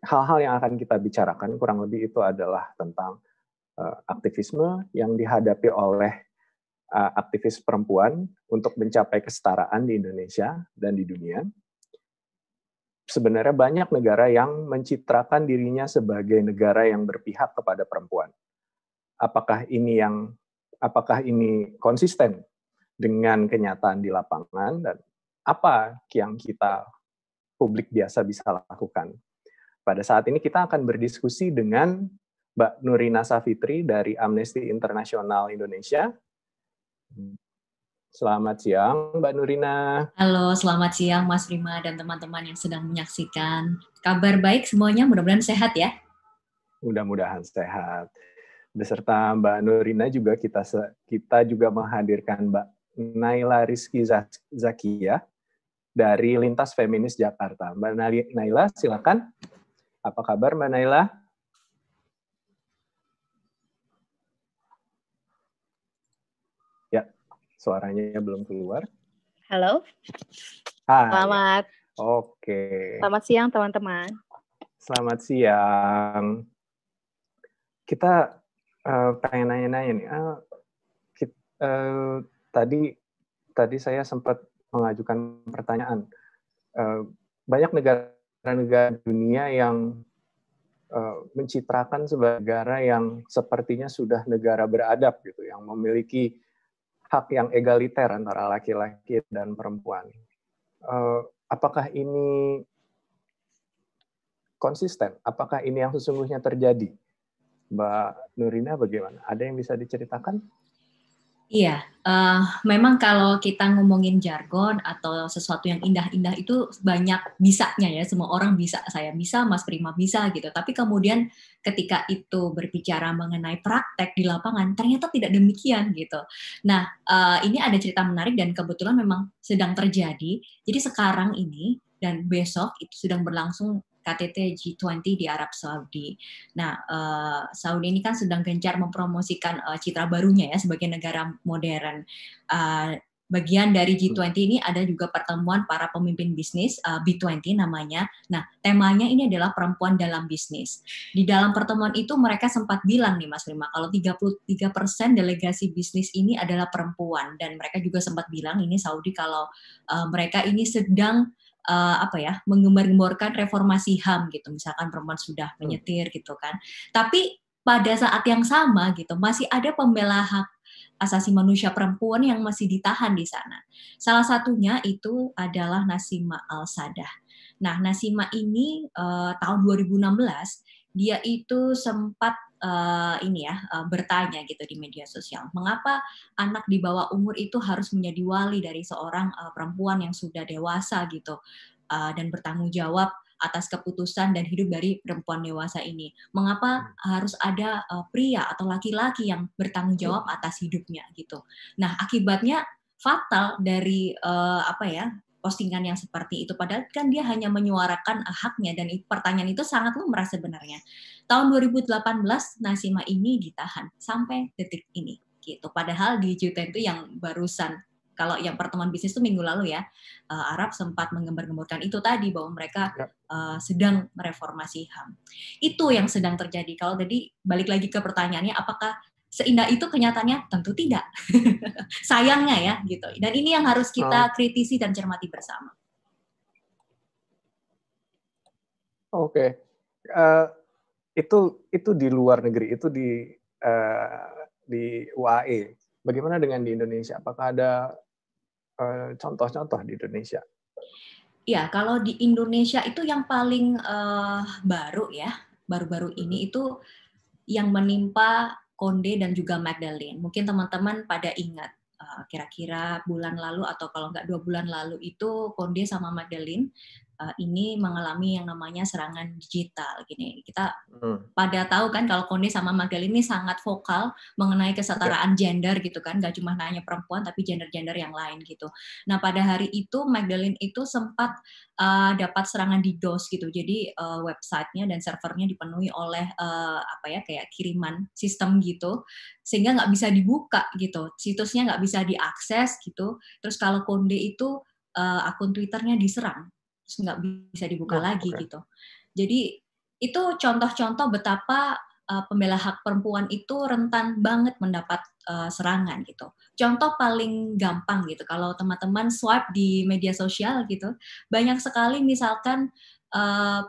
hal-hal yang akan kita bicarakan kurang lebih itu adalah tentang aktivisme yang dihadapi oleh aktivis perempuan untuk mencapai kesetaraan di Indonesia dan di dunia. Sebenarnya banyak negara yang mencitrakan dirinya sebagai negara yang berpihak kepada perempuan. Apakah ini konsisten dengan kenyataan di lapangan, dan apa yang kita publik biasa bisa lakukan? Pada saat ini kita akan berdiskusi dengan Mbak Nurina Safitri dari Amnesty International Indonesia. Selamat siang, Mbak Nurina. Halo, selamat siang Mas Rima dan teman-teman yang sedang menyaksikan. Kabar baik semuanya, mudah-mudahan sehat ya. Mudah-mudahan sehat. Beserta Mbak Nurina juga kita juga menghadirkan Mbak Naila Rizky Zakia dari Lintas Feminis Jakarta. Mbak Naila, silakan. Apa kabar Mbak Naila? Ya, suaranya belum keluar. Halo. Hai. Selamat. Oke. Selamat siang teman-teman. Selamat siang. Kita pengen nanya-nanya nih. Tadi saya sempat mengajukan pertanyaan. Banyak negara-negara dunia yang mencitrakan sebagai negara yang sepertinya sudah negara beradab gitu, yang memiliki hak yang egaliter antara laki-laki dan perempuan. Apakah ini konsisten? Apakah ini yang sesungguhnya terjadi? Mbak Nurina bagaimana? Ada yang bisa diceritakan? Iya, memang kalau kita ngomongin jargon atau sesuatu yang indah-indah itu banyak bisanya ya, semua orang bisa, saya bisa, Mas Prima bisa gitu. Tapi kemudian ketika itu berbicara mengenai praktek di lapangan, ternyata tidak demikian gitu. Nah, ini ada cerita menarik dan kebetulan memang sedang terjadi. Jadi sekarang ini dan besok itu sedang berlangsung KTT G20 di Arab Saudi. Nah, Saudi ini kan sedang gencar mempromosikan citra barunya ya sebagai negara modern. Bagian dari G20 ini ada juga pertemuan para pemimpin bisnis, B20 namanya. Nah, temanya ini adalah perempuan dalam bisnis. Di dalam pertemuan itu mereka sempat bilang nih Mas Rima, kalau 33% delegasi bisnis ini adalah perempuan. Dan mereka juga sempat bilang ini Saudi kalau mereka ini sedang menggembar-gemborkan reformasi HAM gitu, misalkan perempuan sudah menyetir gitu kan. Tapi pada saat yang sama gitu masih ada pembela hak asasi manusia perempuan yang masih ditahan di sana. Salah satunya itu adalah Nasimah Al-Sadah. Nah, Nasimah ini tahun 2016 dia itu sempat bertanya gitu di media sosial, mengapa anak di bawah umur itu harus menjadi wali dari seorang perempuan yang sudah dewasa gitu dan bertanggung jawab atas keputusan dan hidup dari perempuan dewasa ini. Mengapa harus ada pria atau laki-laki yang bertanggung jawab atas hidupnya gitu. Nah, akibatnya fatal dari postingan yang seperti itu. Padahal kan dia hanya menyuarakan haknya dan pertanyaan itu sangat lumrah sebenarnya. Tahun 2018 Nasimah ini ditahan sampai detik ini gitu. Padahal di G20 itu yang barusan, kalau yang pertemuan bisnis itu minggu lalu ya, Arab sempat menggembar-gemborkan itu tadi bahwa mereka sedang mereformasi HAM. Itu yang sedang terjadi. Kalau tadi balik lagi ke pertanyaannya, apakah seindah itu kenyataannya? Tentu tidak. Sayangnya ya gitu. Dan ini yang harus kita kritisi dan cermati bersama. Oke. Itu di luar negeri, itu di UAE. Bagaimana dengan di Indonesia? Apakah ada contoh-contoh di Indonesia? Ya, kalau di Indonesia itu yang paling baru-baru ini itu yang menimpa Konde dan juga Magdalene. Mungkin teman-teman pada ingat kira-kira bulan lalu atau kalau nggak 2 bulan lalu itu Konde sama Magdalene ini mengalami yang namanya serangan digital. Gini, kita pada tahu kan kalau Konde sama Magdalene ini sangat vokal mengenai kesetaraan gender gitu kan, nggak cuma hanya perempuan tapi gender-gender yang lain gitu. Nah pada hari itu Magdalene itu sempat dapat serangan DDoS gitu, jadi websitenya dan servernya dipenuhi oleh kayak kiriman sistem gitu, sehingga nggak bisa dibuka gitu, situsnya nggak bisa diakses gitu. Terus kalau Konde itu akun Twitternya diserang, terus nggak bisa dibuka lagi gitu. Jadi itu contoh-contoh betapa pembela hak perempuan itu rentan banget mendapat serangan gitu. Contoh paling gampang gitu, kalau teman-teman swipe di media sosial gitu, banyak sekali misalkan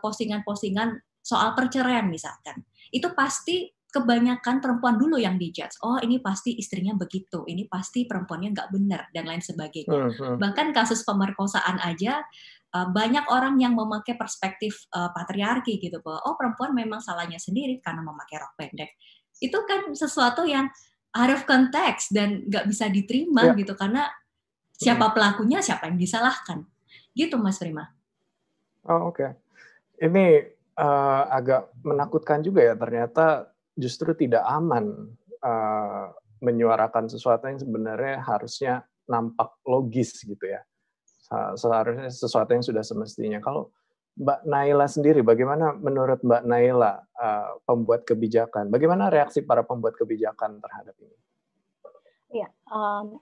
postingan-postingan soal perceraian misalkan. Itu pasti kebanyakan perempuan dulu yang dijudge. Oh, ini pasti istrinya begitu, ini pasti perempuannya nggak benar, dan lain sebagainya. Bahkan kasus pemerkosaan aja, banyak orang yang memakai perspektif patriarki gitu, bahwa oh perempuan memang salahnya sendiri karena memakai rok pendek. Itu kan sesuatu yang out of context dan nggak bisa diterima gitu, karena siapa pelakunya, siapa yang disalahkan. Gitu Mas Prima. Oh, oke. Ini agak menakutkan juga ya, ternyata justru tidak aman menyuarakan sesuatu yang sebenarnya harusnya nampak logis gitu ya. Seharusnya sesuatu yang sudah semestinya. Kalau Mbak Naila sendiri, bagaimana menurut Mbak Naila pembuat kebijakan? Bagaimana reaksi para pembuat kebijakan terhadap ini? Iya,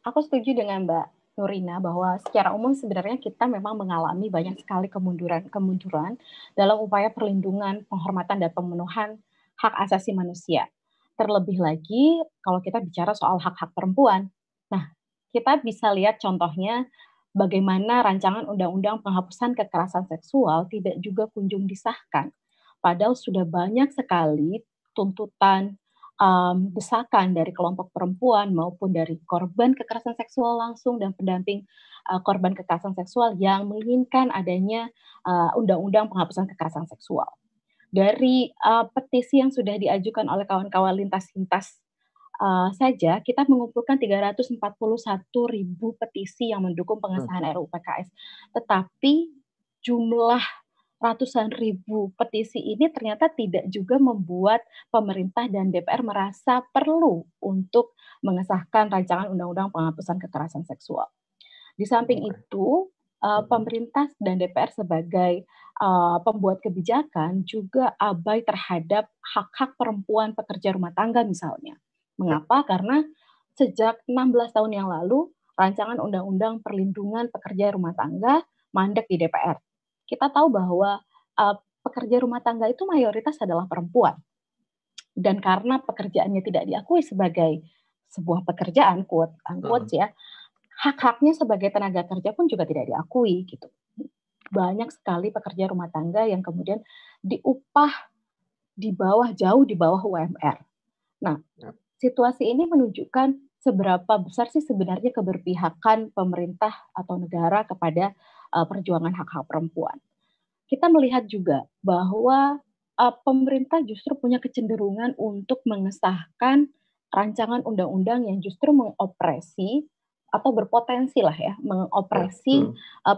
aku setuju dengan Mbak Nurina bahwa secara umum sebenarnya kita memang mengalami banyak sekali kemunduran dalam upaya perlindungan, penghormatan, dan pemenuhan hak asasi manusia. Terlebih lagi kalau kita bicara soal hak-hak perempuan. Nah, kita bisa lihat contohnya bagaimana rancangan undang-undang penghapusan kekerasan seksual tidak juga kunjung disahkan. Padahal sudah banyak sekali tuntutan, desakan dari kelompok perempuan maupun dari korban kekerasan seksual langsung dan pendamping korban kekerasan seksual yang menginginkan adanya undang-undang penghapusan kekerasan seksual. Dari petisi yang sudah diajukan oleh kawan-kawan lintas-lintas saja, kita mengumpulkan 341.000 petisi yang mendukung pengesahan RUU PKS. Tetapi jumlah ratusan ribu petisi ini ternyata tidak juga membuat pemerintah dan DPR merasa perlu untuk mengesahkan rancangan undang-undang penghapusan kekerasan seksual. Di samping itu, pemerintah dan DPR sebagai pembuat kebijakan juga abai terhadap hak-hak perempuan pekerja rumah tangga misalnya. Mengapa? Karena sejak 16 tahun yang lalu, rancangan undang-undang perlindungan pekerja rumah tangga mandek di DPR. Kita tahu bahwa pekerja rumah tangga itu mayoritas adalah perempuan. Dan karena pekerjaannya tidak diakui sebagai sebuah pekerjaan, quote unquote ya, hak-haknya sebagai tenaga kerja pun juga tidak diakui gitu. Banyak sekali pekerja rumah tangga yang kemudian diupah jauh di bawah UMR. Nah, situasi ini menunjukkan seberapa besar sih sebenarnya keberpihakan pemerintah atau negara kepada perjuangan hak-hak perempuan. Kita melihat juga bahwa pemerintah justru punya kecenderungan untuk mengesahkan rancangan undang-undang yang justru mengopresi atau berpotensi lah ya mengopresi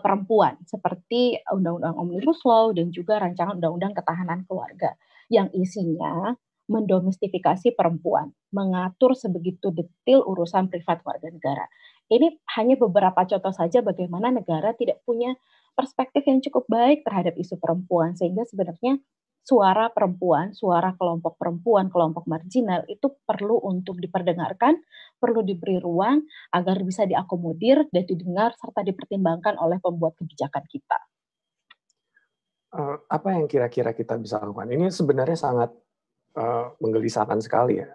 perempuan seperti Undang-Undang Omnibus Law dan juga rancangan Undang-Undang Ketahanan Keluarga yang isinya mendomestifikasi perempuan, mengatur sebegitu detail urusan privat warga negara. Ini hanya beberapa contoh saja bagaimana negara tidak punya perspektif yang cukup baik terhadap isu perempuan, sehingga sebenarnya suara perempuan, suara kelompok perempuan, kelompok marginal itu perlu untuk diperdengarkan, perlu diberi ruang agar bisa diakomodir dan didengar serta dipertimbangkan oleh pembuat kebijakan kita. Apa yang kira-kira kita bisa lakukan? Ini sebenarnya sangat menggelisahkan sekali ya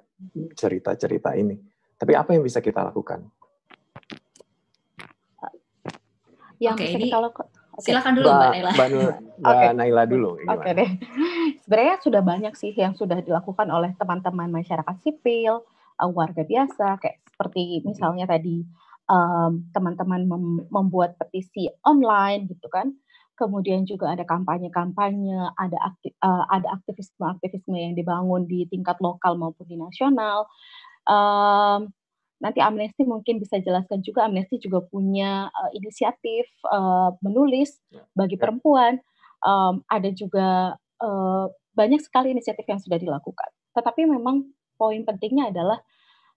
cerita-cerita ini. Tapi apa yang bisa kita lakukan? Silakan dulu Mbak Naila. Mbak Naila dulu. Oke deh. Sebenarnya sudah banyak sih yang sudah dilakukan oleh teman-teman masyarakat sipil, warga biasa, kayak seperti misalnya tadi teman-teman membuat petisi online gitu kan. Kemudian juga ada kampanye-kampanye, ada aktivisme-aktivisme yang dibangun di tingkat lokal maupun di nasional. Nanti Amnesty mungkin bisa jelaskan juga, Amnesty juga punya inisiatif menulis bagi perempuan. Ada juga banyak sekali inisiatif yang sudah dilakukan. Tetapi memang poin pentingnya adalah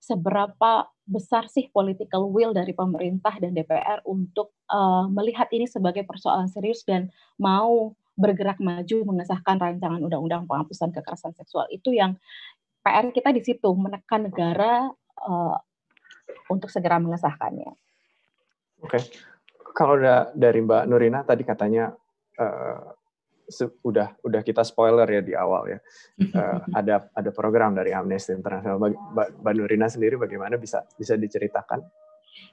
seberapa besar sih political will dari pemerintah dan DPR untuk melihat ini sebagai persoalan serius dan mau bergerak maju mengesahkan rancangan undang-undang penghapusan kekerasan seksual. Itu yang PR kita di situ, menekan negara untuk segera mengesahkannya. Oke. Kalau dari Mbak Nurina tadi katanya udah kita spoiler ya di awal ya. Ada program dari Amnesty International. Mbak Nurina sendiri bagaimana bisa diceritakan?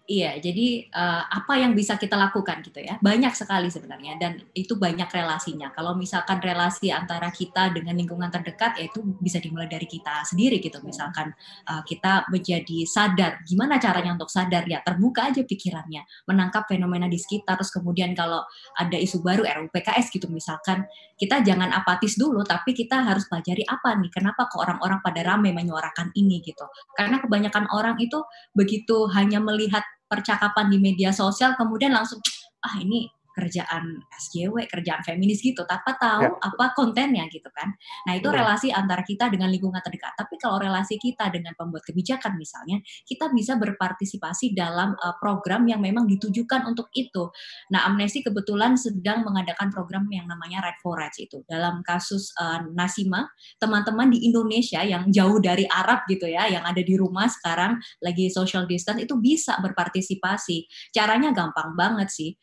Iya, jadi apa yang bisa kita lakukan gitu ya? Banyak sekali sebenarnya, dan itu banyak relasinya. Kalau misalkan relasi antara kita dengan lingkungan terdekat, ya itu bisa dimulai dari kita sendiri gitu. Misalkan kita menjadi sadar, gimana caranya untuk sadar ya? Terbuka aja pikirannya, menangkap fenomena di sekitar. Terus kemudian kalau ada isu baru RUU PKS gitu misalkan, kita jangan apatis dulu, tapi kita harus pelajari apa nih? Kenapa kok orang-orang pada ramai menyuarakan ini gitu? Karena kebanyakan orang itu begitu hanya melihat percakapan di media sosial, kemudian langsung, ini kerjaan SJW, kerjaan feminis gitu, tanpa tahu apa kontennya gitu kan. Nah itu relasi antara kita dengan lingkungan terdekat. Tapi kalau relasi kita dengan pembuat kebijakan misalnya, kita bisa berpartisipasi dalam program yang memang ditujukan untuk itu. Nah Amnesty kebetulan sedang mengadakan program yang namanya Right for Rights itu. Dalam kasus Nasima, teman-teman di Indonesia yang jauh dari Arab gitu ya, yang ada di rumah sekarang lagi social distance, itu bisa berpartisipasi. Caranya gampang banget sih.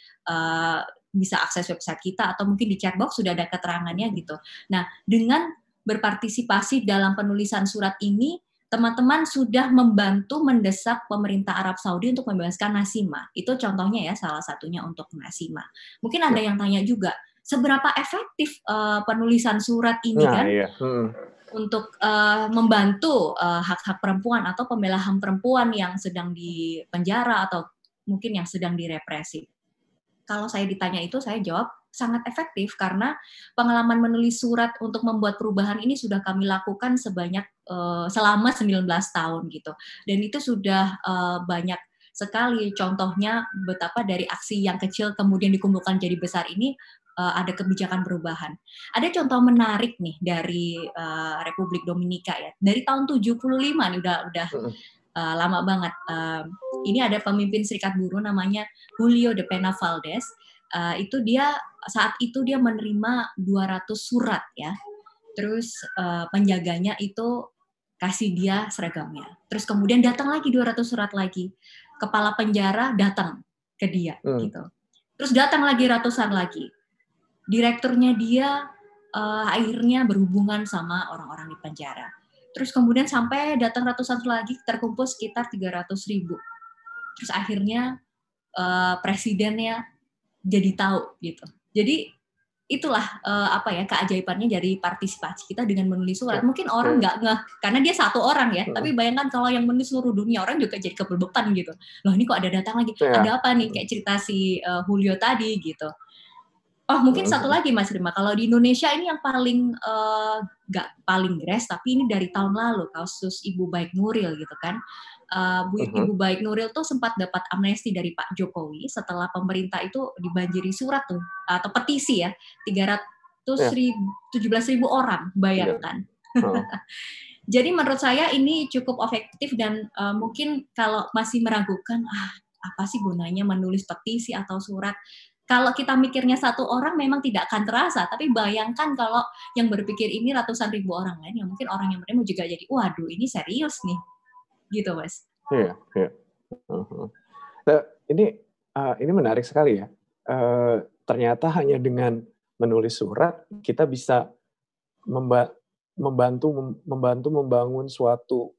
Bisa akses website kita atau mungkin di chatbox sudah ada keterangannya gitu. Nah, dengan berpartisipasi dalam penulisan surat ini, teman-teman sudah membantu mendesak pemerintah Arab Saudi untuk membebaskan Nasima. Itu contohnya ya, salah satunya untuk Nasima. Mungkin ada yang tanya juga, seberapa efektif penulisan surat ini kan? Untuk membantu hak-hak perempuan atau pembela HAM perempuan yang sedang di penjara atau mungkin yang sedang direpresi. Kalau saya ditanya itu, saya jawab sangat efektif karena pengalaman menulis surat untuk membuat perubahan ini sudah kami lakukan selama 19 tahun gitu. Dan itu sudah banyak sekali contohnya betapa dari aksi yang kecil kemudian dikumpulkan jadi besar ini ada kebijakan perubahan. Ada contoh menarik nih dari Republik Dominika ya. Dari tahun 75 nih udah lama banget. Ini ada pemimpin serikat buruh namanya Julio de Pena Valdez. Saat itu dia menerima 200 surat ya. Terus penjaganya itu kasih dia seragamnya. Terus kemudian datang lagi 200 surat lagi. Kepala penjara datang ke dia gitu. Terus datang lagi ratusan lagi. Direkturnya dia akhirnya berhubungan sama orang-orang di penjara. Terus kemudian sampai datang ratusan lagi, terkumpul sekitar 300.000. Terus akhirnya presidennya jadi tahu gitu. Jadi itulah keajaibannya dari partisipasi kita dengan menulis surat. Mungkin orang nggak ngeh karena dia satu orang ya. Tapi bayangkan kalau yang menulis seluruh dunia, orang juga jadi kebeban gitu. Loh ini kok ada datang lagi? Ada apa nih? Kayak cerita si Julio tadi gitu. Oh mungkin satu lagi Mas Rima, kalau di Indonesia ini yang paling nggak paling gres, tapi ini dari tahun lalu kasus Ibu Baik Nuril gitu kan. Ibu Baik Nuril tuh sempat dapat amnesti dari Pak Jokowi setelah pemerintah itu dibanjiri surat tuh atau petisi ya 317.000 orang, bayangkan. Jadi menurut saya ini cukup efektif dan mungkin kalau masih meragukan apa sih gunanya menulis petisi atau surat. Kalau kita mikirnya satu orang memang tidak akan terasa, tapi bayangkan kalau yang berpikir ini ratusan ribu orang lain, yang mungkin orang yang menerima juga jadi, waduh ini serius nih, gitu Mas. Iya. Nah, ini menarik sekali ya. Ternyata hanya dengan menulis surat kita bisa membantu membangun suatu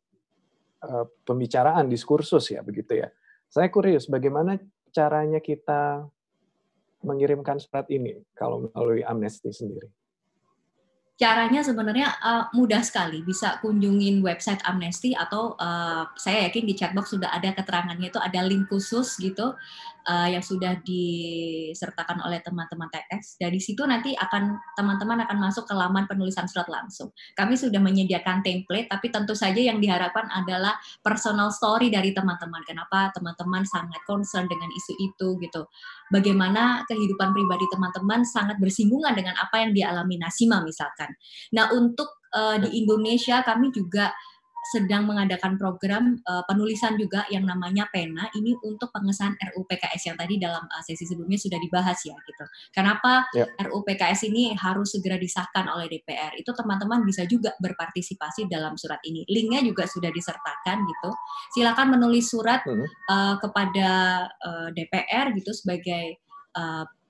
pembicaraan diskursus ya begitu ya. Saya curious bagaimana caranya kita mengirimkan surat ini kalau melalui Amnesty sendiri? Caranya sebenarnya mudah sekali, bisa kunjungin website Amnesty atau saya yakin di chatbox sudah ada keterangannya, itu ada link khusus gitu yang sudah disertakan oleh teman-teman TX. Dari situ nanti teman-teman akan masuk ke laman penulisan surat langsung. Kami sudah menyediakan template, tapi tentu saja yang diharapkan adalah personal story dari teman-teman. Kenapa teman-teman sangat concern dengan isu itu gitu. Bagaimana kehidupan pribadi teman-teman sangat bersinggungan dengan apa yang dialami Nasima misalkan. Nah untuk di Indonesia kami juga sedang mengadakan program penulisan juga yang namanya Pena, ini untuk pengesahan RUU PKS yang tadi dalam sesi sebelumnya sudah dibahas ya gitu. Kenapa RUU PKS ini harus segera disahkan oleh DPR? Itu teman-teman bisa juga berpartisipasi dalam surat ini. Linknya juga sudah disertakan gitu. Silakan menulis surat kepada DPR gitu sebagai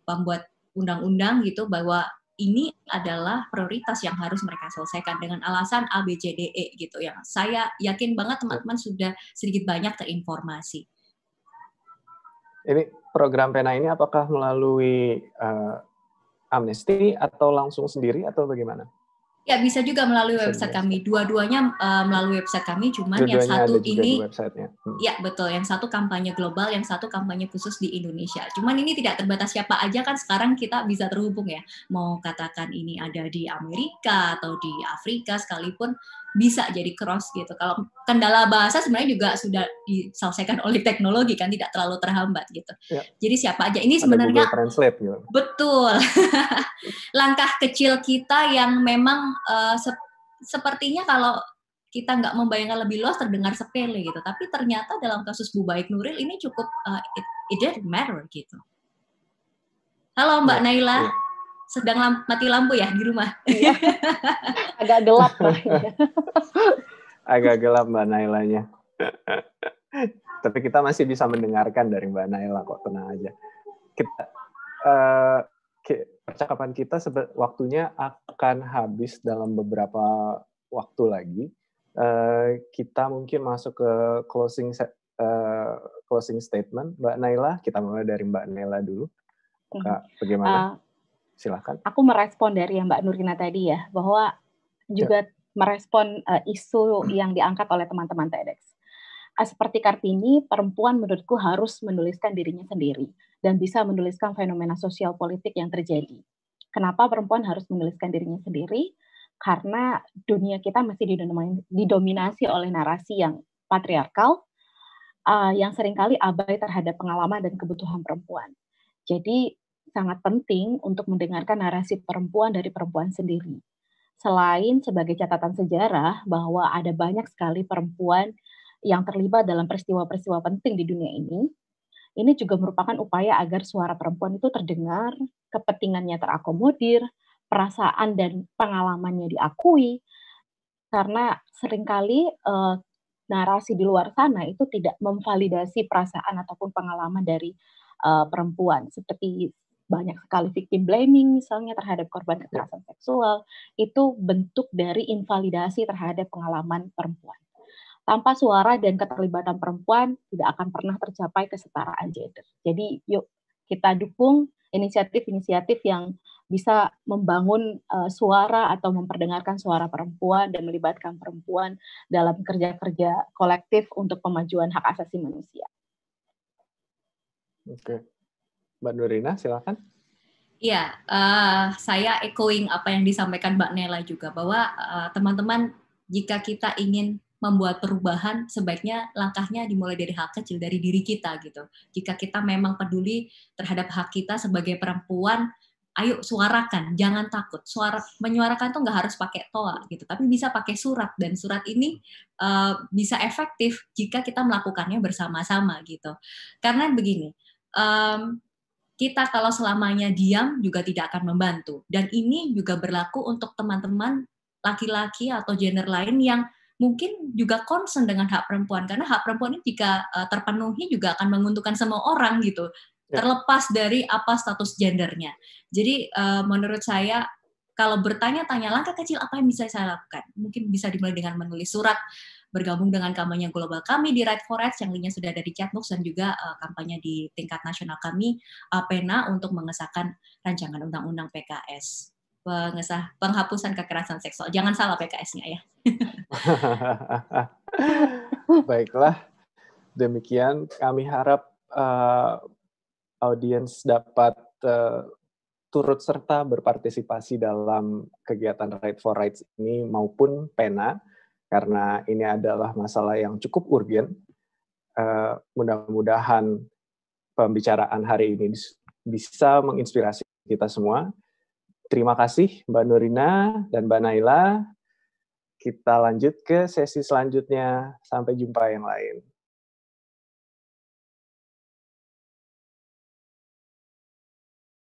pembuat undang-undang gitu bahwa ini adalah prioritas yang harus mereka selesaikan dengan alasan A, B, C, D, E gitu. Yang saya yakin banget teman-teman sudah sedikit banyak terinformasi. Ini program Pena ini apakah melalui Amnesty atau langsung sendiri atau bagaimana? Ya, bisa juga melalui Bisa website dijelaskan. kami. Dua-duanya melalui website kami, cuman yang Dua-duanya satu ada juga di ini, website-nya. ya betul, yang satu kampanye global, yang satu kampanye khusus di Indonesia. Cuman ini tidak terbatas siapa aja kan sekarang kita bisa terhubung ya. Mau katakan ini ada di Amerika atau di Afrika sekalipun bisa jadi cross gitu. Kalau kendala bahasa sebenarnya juga sudah diselesaikan oleh teknologi kan, tidak terlalu terhambat gitu. Ya. Jadi siapa aja ini Ada sebenarnya Google Translate gitu. Betul. Langkah kecil kita yang memang sepertinya kalau kita nggak membayangkan lebih luas terdengar sepele gitu. Tapi ternyata dalam kasus Bu Baik Nuril ini cukup it didn't matter gitu. Halo Mbak Naila, sedang mati lampu ya di rumah? Iya, agak gelap lah. Agak gelap Mbak Nailanya. Tapi kita masih bisa mendengarkan dari Mbak Naila kok, tenang aja. Kita percakapan kita waktunya akan habis dalam beberapa waktu lagi. Kita mungkin masuk ke closing statement. Mbak Naila, kita mulai dari Mbak Naila dulu. Bagaimana? Silakan. Aku merespon dari yang Mbak Nurina tadi ya, bahwa juga merespon isu yang diangkat oleh teman-teman TEDx. Seperti Kartini, perempuan menurutku harus menuliskan dirinya sendiri dan bisa menuliskan fenomena sosial politik yang terjadi. Kenapa perempuan harus menuliskan dirinya sendiri? Karena dunia kita masih didominasi oleh narasi yang patriarkal, yang seringkali abai terhadap pengalaman dan kebutuhan perempuan. Jadi sangat penting untuk mendengarkan narasi perempuan dari perempuan sendiri. Selain sebagai catatan sejarah bahwa ada banyak sekali perempuan yang terlibat dalam peristiwa-peristiwa penting di dunia ini juga merupakan upaya agar suara perempuan itu terdengar, kepentingannya terakomodir, perasaan dan pengalamannya diakui, karena seringkali narasi di luar sana itu tidak memvalidasi perasaan ataupun pengalaman dari perempuan, seperti banyak sekali victim blaming misalnya terhadap korban kekerasan seksual, itu bentuk dari invalidasi terhadap pengalaman perempuan. Tanpa suara dan keterlibatan perempuan, tidak akan pernah tercapai kesetaraan gender. Jadi yuk kita dukung inisiatif-inisiatif yang bisa membangun suara atau memperdengarkan suara perempuan dan melibatkan perempuan dalam kerja-kerja kolektif untuk pemajuan hak asasi manusia. Oke. Mbak Nurina, silakan. Iya, saya echoing apa yang disampaikan Mbak Nela juga, bahwa teman-teman, jika kita ingin membuat perubahan, sebaiknya langkahnya dimulai dari hal kecil, dari diri kita gitu. Jika kita memang peduli terhadap hak kita sebagai perempuan, ayo suarakan, jangan takut. Menyuarakan tuh nggak harus pakai toa gitu, tapi bisa pakai surat, dan surat ini bisa efektif jika kita melakukannya bersama-sama gitu. Karena begini, kita kalau selamanya diam juga tidak akan membantu. Dan ini juga berlaku untuk teman-teman laki-laki atau gender lain yang mungkin juga concern dengan hak perempuan. Karena hak perempuan ini jika terpenuhi juga akan menguntungkan semua orang gitu. Terlepas dari apa status gendernya. Jadi menurut saya, kalau bertanya-tanya langkah kecil apa yang bisa saya lakukan? Mungkin bisa dimulai dengan menulis surat, bergabung dengan kampanye global kami di Right for Rights yang linknya sudah ada di chatbox, dan juga kampanye di tingkat nasional kami, PENA, untuk mengesahkan rancangan undang-undang PKS, penghapusan kekerasan seksual. Jangan salah PKS-nya ya. Baiklah, demikian kami harap audiens dapat turut serta berpartisipasi dalam kegiatan Right for Rights ini maupun PENA, karena ini adalah masalah yang cukup urgen. Mudah-mudahan pembicaraan hari ini bisa menginspirasi kita semua. Terima kasih Mbak Nurina dan Mbak Naila. Kita lanjut ke sesi selanjutnya. Sampai jumpa yang lain.